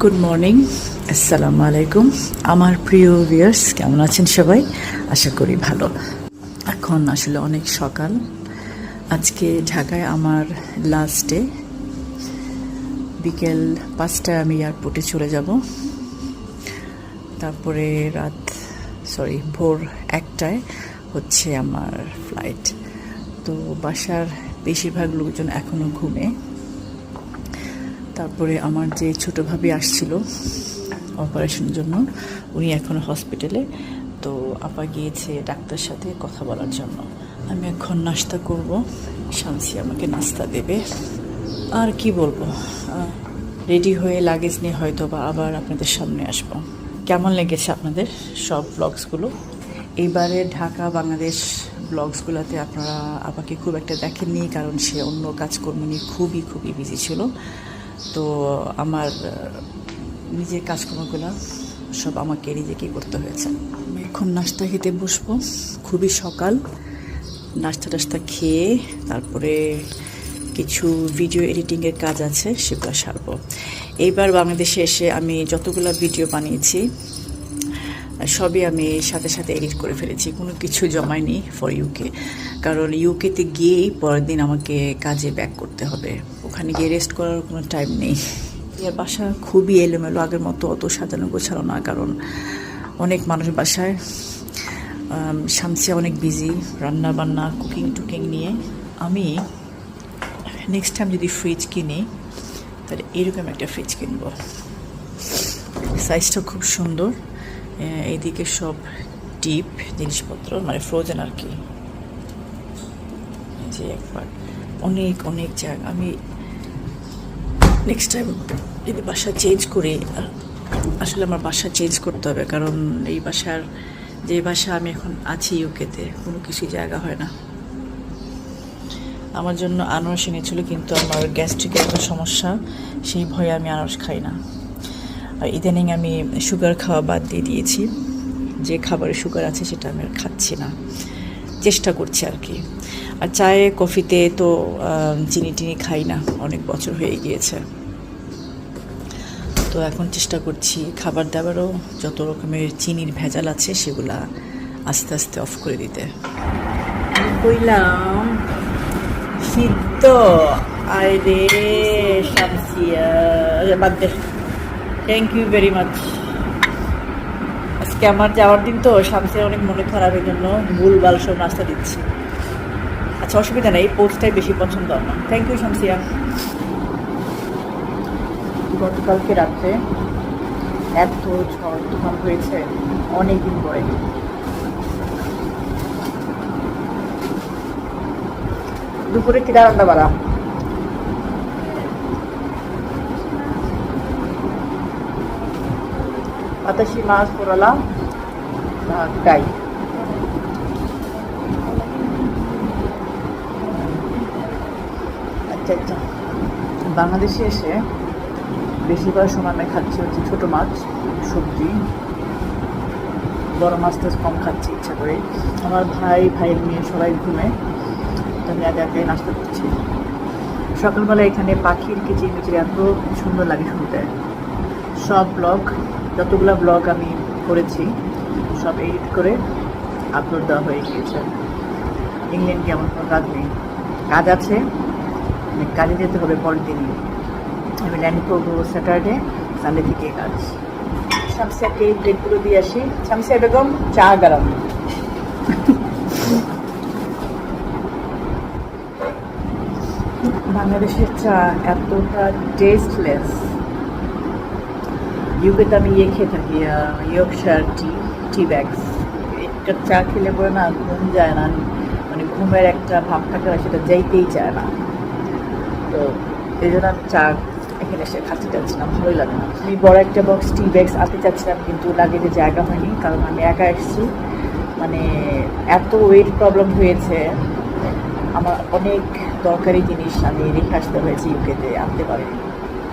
Good morning, আসসালামু আলাইকুম। আমার প্রিয় ভিউয়ার্স, কেমন আছেন সবাই? আশা করি ভালো। এখন আসলে অনেক সকাল। আজকে ঢাকায় আমার লাস্ট ডে। বিকেল 5টায় আমি এয়ারপোর্টে চলে যাব। তারপরে ভোর 1টায় হচ্ছে আমার ফ্লাইট। তো বাসার বেশিরভাগ লোকজন এখনও ঘুমে। তারপরে আমার যে ছোটো ভাবি আসছিল অপারেশনের জন্য, উনি এখন হসপিটালে। তো আপা গিয়েছে ডাক্তার সাথে কথা বলার জন্য। আমি এখন নাস্তা করব, শামসি আমাকে নাস্তা দেবে। আর কি বলবো, রেডি হয়ে লাগেজ নিয়ে হয়তো বা আবার আপনাদের সামনে আসবো। কেমন লেগেছে আপনাদের সব ব্লগসগুলো? এইবারে ঢাকা বাংলাদেশ ব্লগসগুলোতে আপনারা আপাকে খুব একটা দেখেননি, কারণ সে অন্য কাজকর্ম নিয়ে খুবই বিজি ছিল। তো আমার নিজের কাজকর্মগুলো সব আমাকে নিজেকেই করতে হয়েছে। আমি এখন নাস্তা খেতে বসবো, খুবই সকাল। নাস্তা খেয়ে তারপরে কিছু ভিডিও এডিটিংয়ের কাজ আছে, সেগুলো সারবো। এইবার বাংলাদেশে এসে আমি যতগুলো ভিডিও বানিয়েছি সবই আমি সাথে এডিট করে ফেলেছি, কোনো কিছু জমায়নি ফর ইউকে। কারণ ইউকেতে গিয়েই পরের দিন আমাকে কাজে ব্যাক করতে হবে, ওখানে গিয়ে রেস্ট করার কোনো টাইম নেই। এর বাসা খুবই এলোমেলো, আগের মতো অত সাজানো গোছানো না, কারণ অনেক মানুষ বাসায়। শামসিয়া অনেক বিজি রান্না বান্না কুকিং নিয়ে। আমি নেক্সট টাইম যদি ফ্রিজ কিনি তাহলে এরকম একটা ফ্রিজ কিনবো। সাইজটা খুব সুন্দর। এইদিকে সব ডিপ জিনিসপত্র, মানে ফ্রোজেন আর কি। যে একবার অনেক জায়গা। আমি নেক্সট টাইম যদি বাসা চেঞ্জ করি, আসলে আমার বাসা চেঞ্জ করতে হবে, কারণ এই যে বাসা আমি এখন আছি ইউকেতে, কোনো কিছু জায়গা হয় না। আমার জন্য আনারস এনেছিল, কিন্তু আমার গ্যাস্ট্রিকের একটা সমস্যা, সেই ভয়ে আমি আনারস খাই না। আর ইদানিং আমি সুগার খাওয়া বাদ দিয়ে দিয়েছি, যে খাবারে সুগার আছে সেটা আমি আর খাচ্ছি না, চেষ্টা করছি আর কি। আর চায়ে কফিতে তো চিনি খাই না, অনেক বছর হয়ে গিয়েছে। তো এখন চেষ্টা করছি খাবার দাবারও যত রকমের চিনির ভেজাল আছে সেগুলা আস্তে অফ করে দিতে। কইলাম সিদ্ধ আরে শামসিয়া বাদ দে। Thank you very much. আজকে আমার যাওয়ার দিন তো, শামসিয়ার অনেক মনে খারাপের জন্য ভুলভাল সব নাস্তা দিচ্ছি। আচ্ছা, অসুবিধা নেই, পোস্টটাই বেশি পছন্দ আমার। Thank you Shamsia. গতকালকে রাত্রে এত ঝড় তুফান হয়েছে, অনেকদিন পরে। দুপুরে কিনা রান্না বাড়া? বাতাসি মাছ পোড়ালা তাই। আচ্ছা, বাংলাদেশে এসে বেশিরভাগ সময় আমি খাচ্ছি হচ্ছে ছোটো মাছ, সবজি। বড় মাছ তো কম খাচ্ছি ইচ্ছা করে। আমার ভাইয়ের মেয়ে সবাই ঘুমে, তো আমি আগে নাস্তা করছি। সকালবেলা এখানে পাখির কিচিরমিচির এত সুন্দর লাগে শুনতে। সব যতগুলো ব্লগ আমি করেছি সব এডিট করে আপলোড দেওয়া হয়ে গিয়েছে। ইংল্যান্ডে আমার কোনো কাজ নেই, কাজ আছে, কাজে যেতে হবে পরের দিনই। আমি ল্যান্ড করবো স্যাটারডে, সানডে থেকে কাজ। শামসিয়াকে প্লেটগুলো দিয়ে আসি। শামসিয়া বেগম, চা গরম। বাংলাদেশের চা এতটা টেস্টলেস। ইউকেতে আমি খেয়ে থাকি, ইয়র্কশায়ার টি ব্যাগস। একটা চা খেলে পরে না ঘুম যায় না, মানে ঘুমের একটা ভাব থাকে না, সেটা যাইতেই চায় না। তো এই জন্য আমি চা এখানে এসে খাচ্ছি চাচ্ছিলাম, ভালোই লাগে না। আমি বড় একটা বক্স টি ব্যাগস আনতে চাচ্ছিলাম, কিন্তু লাগেজে জায়গা হয়নি, কারণ আমি একা এসেছি। মানে এত ওয়েট প্রবলেম হয়েছে, আমার অনেক দরকারি জিনিস আমি রেখে আসতে হয়েছে ইউকেতে, আনতে পারিনি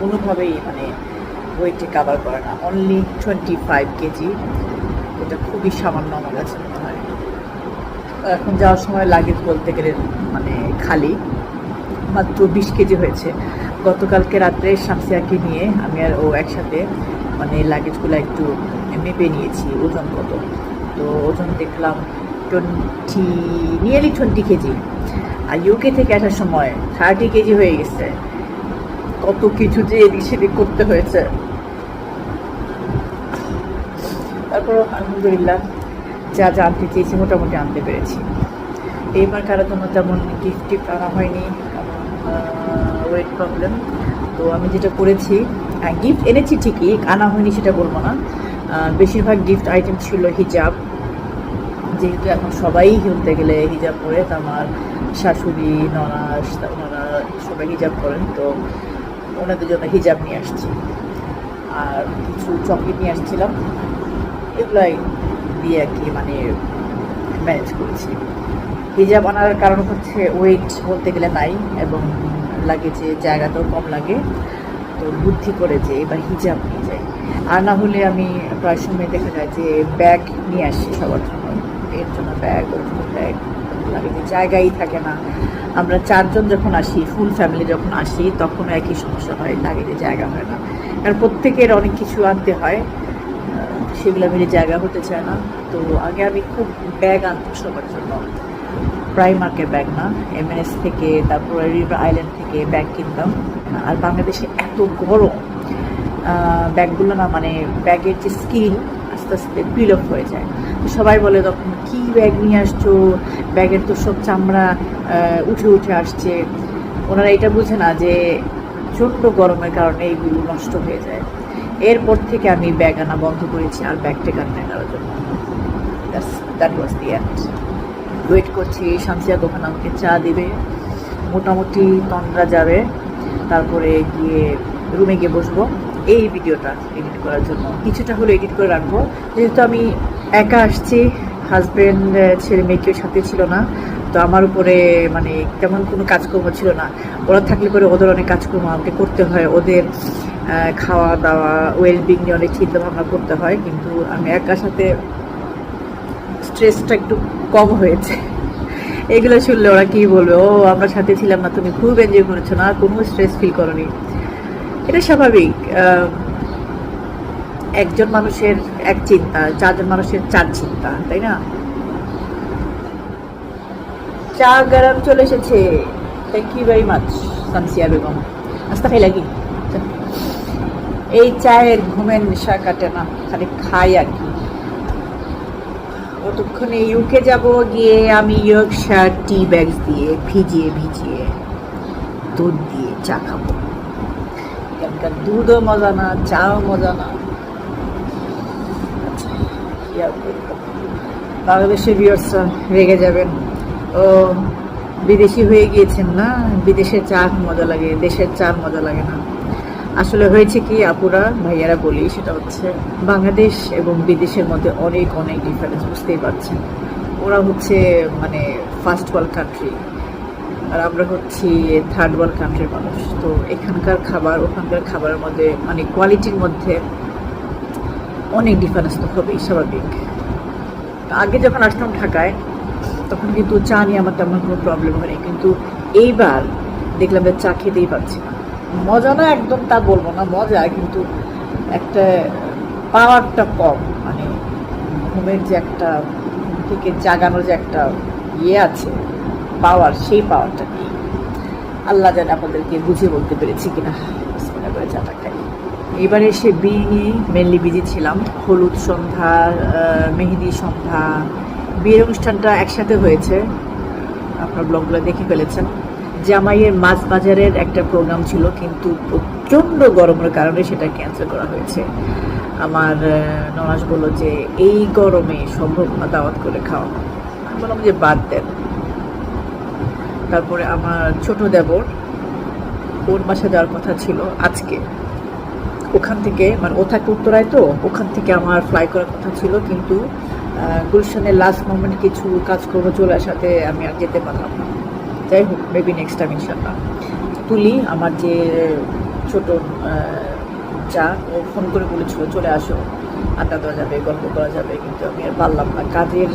কোনোভাবেই। মানে ওয়েটে কাভার করে না, অনলি 25 কেজি। এটা খুবই সামান্য আমার কাছে মনে হয়। এখন যাওয়ার সময় লাগেজ বলতে গেলে মানে খালি, মাত্র 20 কেজি হয়েছে। গতকালকে রাত্রে শামসিয়াকে নিয়ে আমি আর ও একসাথে মানে লাগেজগুলো একটু মেপে নিয়েছি ওজন কত। তো ওজন দেখলাম 20 কেজি, আর ইউকে থেকে আসার সময় 30 কেজি হয়ে গেছে। কত কিছু যে এদিক সেদিক করতে হয়েছে। তারপর আলহামদুলিল্লাহ যা যা আনতে চেয়েছি মোটামুটি আনতে পেরেছি। এইবার কারোর জন্য তেমন গিফট টিফট আনা হয়নি, ওয়েট প্রবলেম। তো আমি যেটা করেছি, গিফট এনেছি ঠিকই, আনা হয়নি সেটা বলবো না। বেশিরভাগ গিফট আইটেম ছিল হিজাব, যেহেতু এখন সবাই কিনতে গেলে হিজাব পরে। তো আমার শাশুড়ি, ননাস, ওনারা সবাই হিজাব করেন, তো ওনাদের জন্য হিজাব নিয়ে আসছি। আর কিছু চকলেট নিয়ে আসছিলাম, এগুলাই দিয়ে আর কি মানে ম্যানেজ করেছি। হিজাব আনার কারণ হচ্ছে ওয়েট বলতে গেলে নাই, এবং লাগে যে জায়গাটাও কম লাগে। তো বুদ্ধি করে যে এবার হিজাব নিয়ে যাই। আর না হলে আমি প্রায় সময় দেখা যায় যে ব্যাগ নিয়ে আসি সবার জন্য, এর জন্য ব্যাগ, ওর জন্য ব্যাগ, লাগে যে জায়গাই থাকে না। আমরা 4 জন যখন আসি, ফুল ফ্যামিলি যখন আসি, তখন একই সমস্যা হয়, লাগে যে জায়গা হয় না। কারণ প্রত্যেকের অনেক কিছু আনতে হয়, সেগুলো মিলে জায়গা হতে চায় না। তো আগে আমি খুব ব্যাগ আনতাম সবার জন্য, প্রাইমার্কের ব্যাগ না, এমএনএস থেকে, তারপরে রিভার আইল্যান্ড থেকে ব্যাগ কিনতাম। আর বাংলাদেশে এত গরম, ব্যাগগুলো না মানে ব্যাগের যে স্কিন আস্তে আস্তে পিল অফ হয়ে যায়। তো সবাই বলে তখন, কী ব্যাগ নিয়ে আসছো, ব্যাগের তো সব চামড়া উঠে উঠে আসছে। ওনারা এটা বুঝে না যে ছোট্ট গরমের কারণে এইগুলো নষ্ট হয়ে যায়। এরপর থেকে আমি ব্যাগ আনা বন্ধ করেছি, আর ব্যাগ টেক আনা নেওয়ার জন্য। That was the end. Wait করছি, শামসিয়া দোকান আমাকে চা দিবে, মোটামুটি তন্দ্রা যাবে, তারপরে গিয়ে রুমে গিয়ে বসবো এই ভিডিওটা এডিট করার জন্য। কিছুটা হলে এডিট করে রাখবো, যেহেতু আমি একা আসছি, হাজব্যান্ড ছেলে মেয়ে কেউ সাথে ছিল না। তো আমার উপরে মানে তেমন কোনো কাজকর্ম ছিল না। ওরা থাকলে পরে ওদের অনেক কাজকর্ম আমাকে করতে হয়, ওদের খাওয়া দাওয়া, ওয়েলবিং নিয়ে অনেক চিন্তা ভাবনা করতে হয়। কিন্তু আমি একার সাথে স্ট্রেসটা একটু কম হয়েছে। এগুলো শুনলে ওরা কী বলবে, ও আমরা সাথে ছিলাম না, তুমি খুব এনজয় করেছো না, কোনো স্ট্রেস ফিল করোনি। এটা স্বাভাবিক। একজন মানুষের এক চিন্তা, 4 জন মানুষের 4 চিন্তা, তাই না? চা গরম চলে এসেছে, thank you very much Shamsia Begum. আস্তা খাই লাগি, এই চায়ের ঘুমের নেশা কাটে না, খালি খাই আর কি। অতক্ষণে ইউকে যাব, গিয়ে আমি ইয়র্কশায়ার টি ব্যাগস দিয়ে ভিজিয়ে ভিজিয়ে দুধ দিয়ে চা খাবো। এখানকার দুধও মজা না, চাও মজা না। বাংলাদেশের ভিউয়ার্সরা রেগে যাবেন, ও বিদেশি হয়ে গিয়েছেন না, বিদেশের চা মজা লাগে, দেশের চা মজা লাগে না। আসলে হয়েছে কি আপুরা ভাইয়ারা বলি, সেটা হচ্ছে বাংলাদেশ এবং বিদেশের মধ্যে অনেক অনেক ডিফারেন্স, বুঝতেই পারছেন। ওরা হচ্ছে মানে ফার্স্ট ওয়ার্ল্ড কান্ট্রি, আর আমরা হচ্ছি থার্ড ওয়ার্ল্ড কান্ট্রির মানুষ। তো এখানকার খাবার ওখানকার খাবারের মধ্যে মানে কোয়ালিটির মধ্যে অনেক ডিফারেন্স তো হবেই, স্বাভাবিক। আগে যখন আসতাম ঢাকায়, তখন কিন্তু চা নিয়ে আমার তেমন কোনো প্রবলেম হয়নি, কিন্তু এইবার দেখলাম যে চা খেতেই পারছি না। মজা না একদম তা বলবো না, মজা, কিন্তু একটা পাওয়ারটা কম, মানে ঘুমের যে একটা থেকে জাগানোর যে একটা ইয়ে আছে পাওয়ার, সেই পাওয়ারটা নেই। আল্লাহ জানে আপনাদেরকে বুঝিয়ে বলতে পেরেছি কিনা। করে চাটা খাই। এবারে এসে বিয়ে নিয়েই মেনলি বিজি ছিলাম। হলুদ সন্ধ্যা, মেহেদি সন্ধ্যা, বিয়ের অনুষ্ঠানটা একসাথে হয়েছে, আপনার ব্লগগুলো দেখে ফেলেছেন। জামাইয়ের মাছ বাজারের একটা প্রোগ্রাম ছিল, কিন্তু প্রচণ্ড গরমের কারণে সেটা ক্যান্সেল করা হয়েছে। আমার ননাস বললো যে এই গরমে সম্ভব না দাওয়াত করে খাওয়া। আমি বললাম যে বাদ দেন। তারপরে আমার ছোট দেবর, ওর বাসা যাওয়ার কথা ছিল আজকে, ওখান থেকে মানে ও থাকে উত্তরায়, তো ওখান থেকে আমার ফ্লাই করার কথা ছিল, কিন্তু গুলশানের লাস্ট মোমেন্ট কিছু কাজকর্ম চলে আসাতে আমি আর যেতে পারলাম না। যাই হোক, মেবি নেক্সট টাইম ইনশাল্লাহ। তুলি আমার যে ছোট যা, ও ফোন করে বলেছিল চলে আসো, আড্ডা দেওয়া যাবে, গল্প করা যাবে, কিন্তু আমি আর পারলাম না। কাজের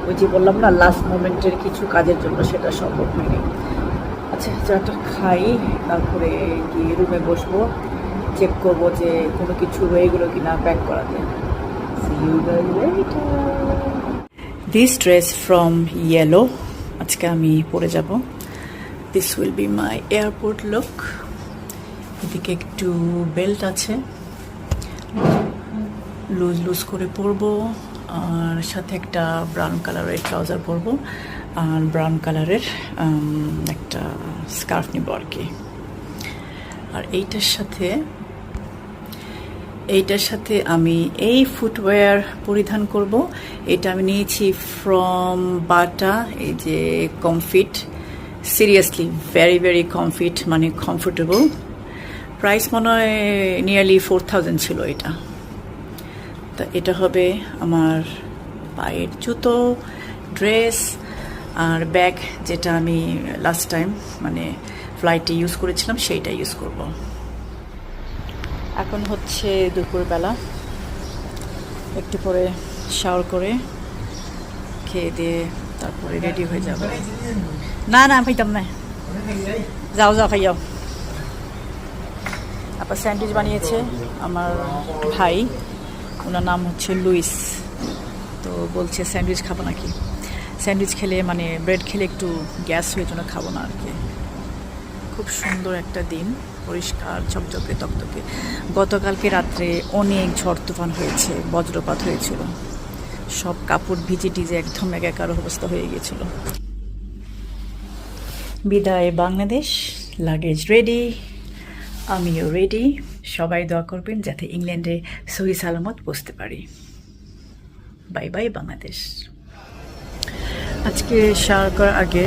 ওই যে বললাম না, লাস্ট মোমেন্টের কিছু কাজের জন্য সেটা সম্ভব হয়নি। আচ্ছা চাটা খাই, তারপরে গিয়ে রুমে বসবো, চেক করবো যে কোনো কিছু রয়ে গেলো কিনা প্যাক করাতে। দিস ড্রেস ফ্রম ইয়েলো আজকে আমি পরে যাব। This will be my airport look. এদিকে একটু বেল্ট আছে, লুজ লুজ করে পরবো, আর সাথে একটা ব্রাউন কালারের ট্রাউজার পরবো, আর ব্রাউন কালারের একটা স্কার্ফ নিব আর কি। আর এইটার সাথে আমি এই ফুটওয়্যার পরিধান করব। এটা আমি নিয়েছি ফ্রম বাটা, এই যে Comfit, seriously very very Comfit, মানে কমফোর্টেবল। প্রাইস মনে হয় নিয়ারলি 4000 ছিল এটা। তা এটা হবে আমার পায়ের জুতো, ড্রেস আর ব্যাগ, যেটা আমি লাস্ট টাইম মানে ফ্লাইটে ইউজ করেছিলাম সেইটা ইউজ করব। এখন হচ্ছে দুপুরবেলা, একটু পরে শাওয়ার করে খেয়ে দিয়ে তারপরে রেডি হয়ে যাব। না না খাইতাম না, যাও যাও খাইয়াও। আবার স্যান্ডউইচ বানিয়েছে আমার ভাই, ওনার নাম হচ্ছে লুইস। তো বলছে স্যান্ডউইচ খাবো নাকি, স্যান্ডউইচ খেলে মানে ব্রেড খেলে একটু গ্যাস হয়ে জন্য খাবো না আর কি। খুব সুন্দর একটা দিন, পরিষ্কার ঝকঝকে তকতকে। গতকালকে রাত্রে অনেক ঝড় তুফান হয়েছে, বজ্রপাত হয়েছিল, সব কাপড় ভিজে টিজে একদম একাকার অবস্থা হয়ে গিয়েছিল। বিদায় বাংলাদেশ, লাগেজ রেডি, আমিও রেডি। সবাই দোয়া করবেন যাতে ইংল্যান্ডে সহি সালামত পৌঁছতে পারি। Bye bye Bangladesh. আজকে শাওয়ার করার আগে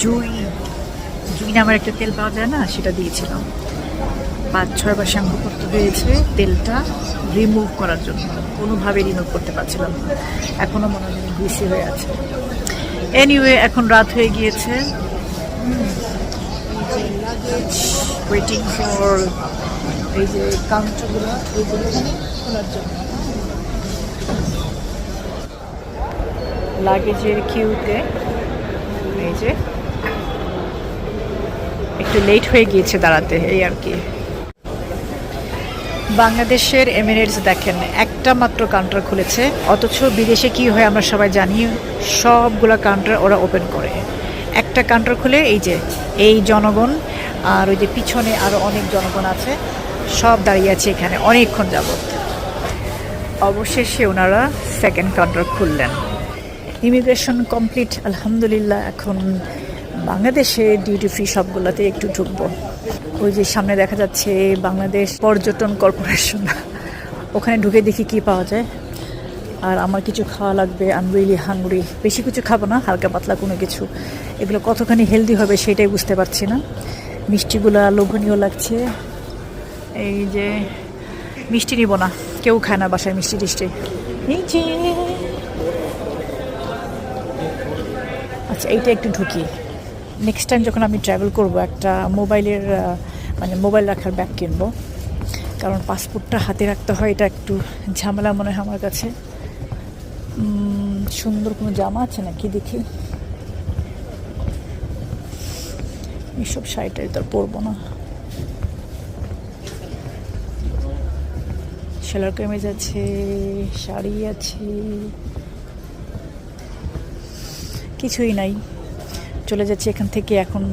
জুই নামের একটা তেল পাওয়া যায় না, সেটা দিয়েছিলাম। 5-6 বার শ্যাম্পু করতে হয়েছে তেলটা রিমুভ করার জন্য, কোনোভাবে রিমুভ করতে পারছিলাম না, এখনও মনে হয় গ্রিসি হয়ে আছে। এনিওয়ে এখন রাত হয়ে গিয়েছে, ওয়েটিং ফর এই যে কাউন্টারগুলো এইগুলো খোলার জন্য। লাগেজের কিউতে এই যে একটু লেট হয়ে গিয়েছে দাঁড়াতে, এই আর কি। বাংলাদেশের এমিরেটস দেখেন একটা মাত্র কাউন্টার খুলেছে, অথচ বিদেশে কি হয় আমরা সবাই জানি, সবগুলো কাউন্টার ওরা ওপেন করে। একটা কাউন্টার খুলে এই যে এই জনগণ আর ওই যে পিছনে আরও অনেক জনগণ আছে, সব দাঁড়িয়ে আছে এখানে অনেকক্ষণ যাবত। অবশেষে ওনারা সেকেন্ড কাউন্টার খুললেন। ইমিগ্রেশন কমপ্লিট আলহামদুলিল্লাহ। এখন বাংলাদেশে ডিউটি ফ্রি সবগুলোতে একটু ঢুকবো। ওই যে সামনে দেখা যাচ্ছে বাংলাদেশ পর্যটন কর্পোরেশন, ওখানে ঢুকে দেখি কি পাওয়া যায়। আর আমার কিছু খাওয়া লাগবে, আই এম রিয়েলি হাংরি। বেশি কিছু খাবো না, হালকা পাতলা কোনো কিছু। এগুলো কতখানি হেলদি হবে সেটাই বুঝতে পারছি না। মিষ্টিগুলো লোভনীয় লাগছে। এই যে মিষ্টি নিব না, কেউ খায় না বাসায় মিষ্টি টিষ্টি। আচ্ছা এইটা একটু ঢুকি। নেক্সট টাইম যখন আমি ট্রাভেল করব একটা মোবাইলের মানে মোবাইল রাখার ব্যাগ কিনবো, কারণ পাসপোর্টটা হাতে রাখতে হয়, এটা একটু ঝামেলা মনে হয় আমার কাছে। সুন্দর কোনো জামা আছে নাকি দেখি। এইসব শাড়িটাই তো পরবো না। সেলার কামিজ আছে, শাড়ি আছে, কিছুই নাই। চলে যাচ্ছি এখান থেকে, এখন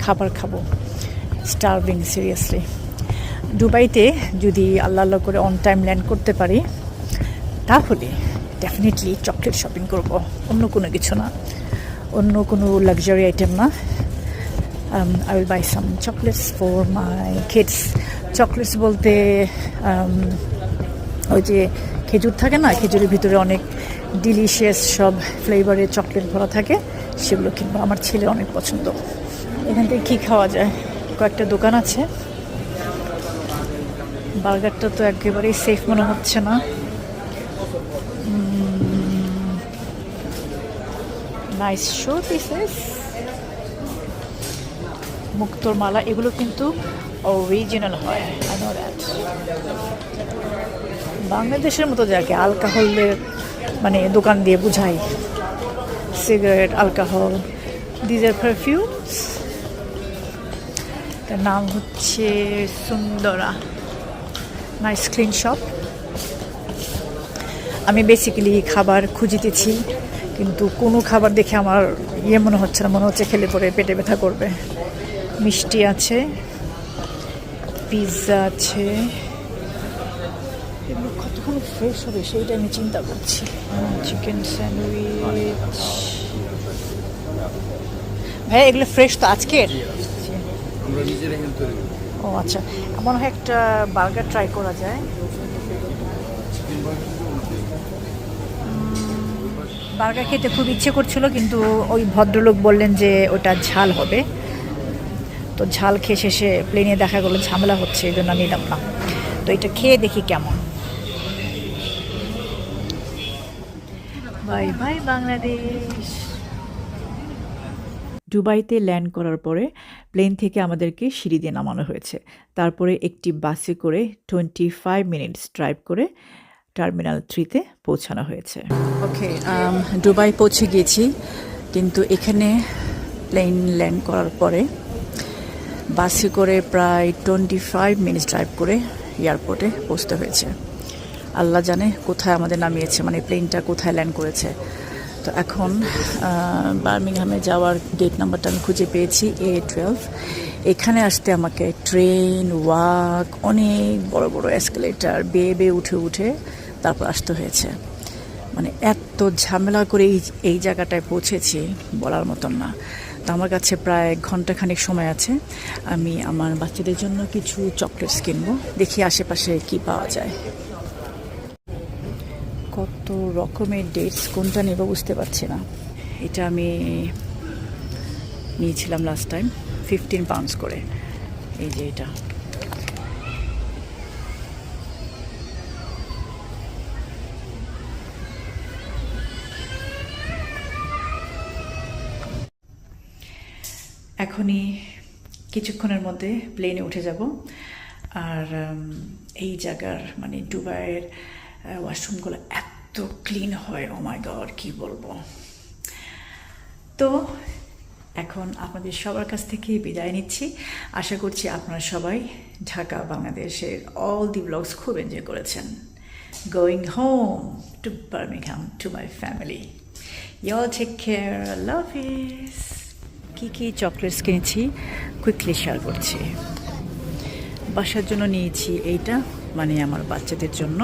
খাবার খাবো। Starving seriously. দুবাইতে যদি আল্লাহ আল্লাহ করে অন টাইম ল্যান্ড করতে পারি, তাহলে ডেফিনেটলি চকলেট শপিং করব, অন্য কোনো কিছু না, অন্য কোনো লাক্সারি আইটেম না। I will buy some chocolates for my kids. Chocolates বলতে ওই যে খেজুর থাকে না, খেজুরের ভিতরে অনেক ডিলিশিয়াস সব ফ্লেভারের চকলেট ভরা থাকে, সেগুলো কিনবো। আমার ছেলে অনেক পছন্দ। এখান থেকে কী খাওয়া যায়, কয়েকটা দোকান আছে। বার্গারটা তো একেবারেই সেফ মনে হচ্ছে না। নাইস শো পিসেস, মুক্তোর মালা, এগুলো কিন্তু অরিজিনাল হয়। I know that. বাংলাদেশের মতো যাকে অ্যালকোহলের মানে দোকান দিয়ে বুঝাই, cigarette, alcohol, these are perfumes, এটার নাম হচ্ছে সুন্দরা, নাইস ক্লিন শপ। আমি বেসিক্যালি খাবার খুঁজিতেছি, কিন্তু কোনো খাবার দেখে আমার মনে হচ্ছে না, মনে হচ্ছে খেলে পরে পেটে ব্যথা করবে। মিষ্টি আছে, পিৎজা আছে, এগুলো কতক্ষণ ফ্রেশ হবে সেইটা আমি চিন্তা করছি। চিকেন স্যান্ডউইচ, ভাই এগুলো ফ্রেশ তো আজকের? ও আচ্ছা, মনে হয় একটা বার্গার ট্রাই করা যায়। বার্গার খেতে খুব ইচ্ছে করছিল, কিন্তু ওই ভদ্রলোক বললেন যে ওটা ঝাল হবে, তো ঝাল খেয়ে শেষে প্লেনে দেখা গেলো ঝামেলা হচ্ছে, এই জন্য নিলাম না। তো এটা খেয়ে দেখি কেমন। Bye bye Bangladesh. দুবাইতে ল্যান্ড করার পরে প্লেন থেকে আমাদেরকে সিঁড়ি দিয়ে নামানো হয়েছে, তারপরে একটি বাসে করে 25 মিনিটস ড্রাইভ করে টার্মিনাল 3-তে পৌঁছানো হয়েছে। ওকে, দুবাই পৌঁছে গিয়েছি, কিন্তু এখানে প্লেন ল্যান্ড করার পরে বাসে করে প্রায় 25 মিনিটস ড্রাইভ করে এয়ারপোর্টে পৌঁছতে হয়েছে। আল্লাহ জানে কোথায় আমাদের নামিয়েছে, মানে প্লেনটা কোথায় ল্যান্ড করেছে। তো এখন বার্মিংহামে যাওয়ার গেট নাম্বারটা আমি খুঁজে পেয়েছি, A12। এখানে আসতে আমাকে ট্রেন, ওয়াক, অনেক বড় বড় এসকেলেটার বেয়ে বেয়ে উঠে উঠে তারপর আসতে হয়েছে। মানে এত ঝামেলা করে এই জায়গাটায় পৌঁছেছি বলার মতন না। তো আমার কাছে প্রায় ঘন্টাখানেক সময় আছে। আমি আমার বাচ্চাদের জন্য কিছু চকলেটস কিনবো, দেখি আশেপাশে কি পাওয়া যায়। কত রকমের ডেটস, কোনটা নেব বুঝতে পারছি না। এটা আমি নিয়েছিলাম লাস্ট টাইম 15 পাউন্ডস করে। এই যে এটা, এখনই কিছুক্ষণের মধ্যে প্লেনে উঠে যাব। আর এই জায়গার মানে দুবাইয়ের ওয়াশরুমগুলো এত ক্লিন হয়, ও মাই গড, কি বলবো। তো এখন আপনাদের সবার কাছ থেকে বিদায় নিচ্ছি। আশা করছি আপনারা সবাই ঢাকা বাংলাদেশের অল দি ব্লগস খুব এনজয় করেছেন। Going home to Birmingham to my family. You all take care, love is. কী কী চকলেটস কিনেছি কুইকলি শেয়ার করছি। বাসার জন্য নিয়েছি এইটা, মানে আমার বাচ্চাদের জন্য।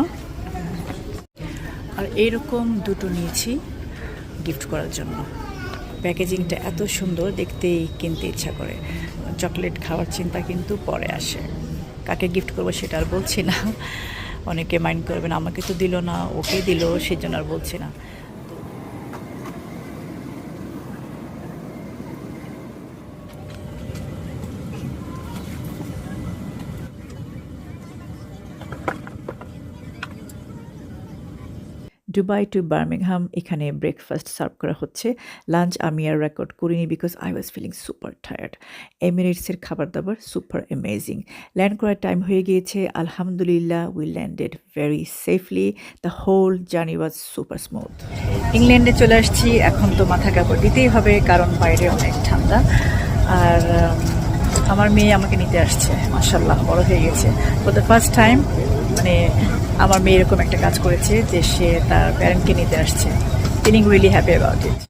আর এইরকম দুটো নিয়েছি গিফট করার জন্য। প্যাকেজিংটা এত সুন্দর, দেখতেই কিনতে ইচ্ছা করে। চকলেট খাওয়ার চিন্তা কিন্তু পরে আসে। কাকে গিফট করবো সেটা আর বলছি না, অনেকে মাইন্ড করবেন আমাকে তো দিল না, ওকে দিল, সেজন্য আর বলছি না। দুবাই টু বার্মিংহাম, এখানে ব্রেকফাস্ট সার্ভ করা হচ্ছে। লাঞ্চ আমি আর রেকর্ড করিনি, because I was feeling super tired. এমিরেটসের খাবার দাবার সুপার অ্যামেজিং। ল্যান্ড করার টাইম হয়ে গিয়েছে, আলহামদুলিল্লাহ we landed very safely. The whole journey was super smooth. ইংল্যান্ডে চলে আসছি, এখন তো মাথা কাপড় দিতেই হবে, কারণ বাইরে অনেক ঠান্ডা। আর আমার মেয়ে আমাকে নিতে আসছে, মাশাআল্লাহ বড় হয়ে গেছে। ফর দ্য ফার্স্ট টাইম মানে আমার মেয়ে এরকম একটা কাজ করেছে যে সে তার প্যারেন্টকে নিতে আসছে। Feeling really happy about it.